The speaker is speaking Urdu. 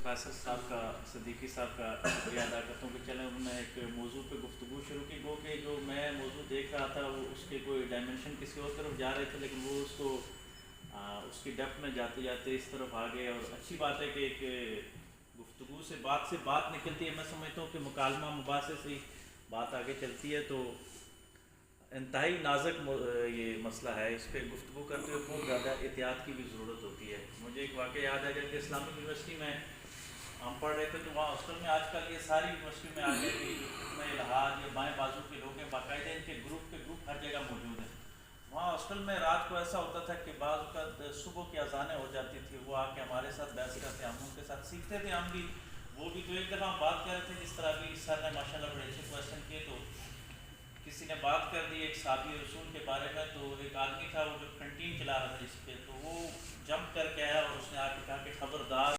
فیصل صاحب کا صدیقی صاحب کا شکریہ ادا کرتا ہوں کہ چلیں انہوں نے ایک موضوع پہ گفتگو شروع کی. گو کہ جو میں موضوع دیکھ رہا تھا وہ اس کے کوئی ڈائمنشن کسی اور طرف جا رہے تھے, لیکن وہ اس کو اس کی ڈیپتھ میں جاتے جاتے اس طرف آ گئے. اور اچھی بات ہے کہ ایک گفتگو سے بات نکلتی ہے. میں سمجھتا ہوں کہ مکالمہ مباحثے سے ہی بات آگے چلتی ہے. تو انتہائی نازک یہ مسئلہ ہے, اس پہ گفتگو کرتے ہوئے بہت زیادہ احتیاط کی بھی ضرورت ہوتی ہے. مجھے ایک واقعہ یاد ہے کہ اسلامک یونیورسٹی میں ہم پڑھ رہے تھے, تو وہاں ہاسٹل میں آج کل یہ ساری یونیورسٹی میں آ گئے کہ جو فتنہ الحاد یا بائیں بازو کے لوگ ہیں باقاعدہ ان کے گروپ ہر جگہ موجود ہیں. وہاں ہاسٹل میں رات کو ایسا ہوتا تھا کہ بعض اوقات صبح کی اذانیں ہو جاتی تھی, وہ آ کے ہمارے ساتھ بحث کرتے, ہم ان کے ساتھ سیکھتے تھے, ہم بھی وہ بھی. تو ایک دفعہ ہم بات کر رہے تھے, جس طرح بھی سر نے ماشاء اللہ بڑے اچھے کویشچن کیے, تو کسی نے بات کر دی ایک صحابی رسول کے بارے میں. تو ایک آدمی تھا وہ جو کنٹین چلا رہا تھا جس پہ, تو وہ جمپ کر کے آیا اور اس نے آ کے کہا کہ خبردار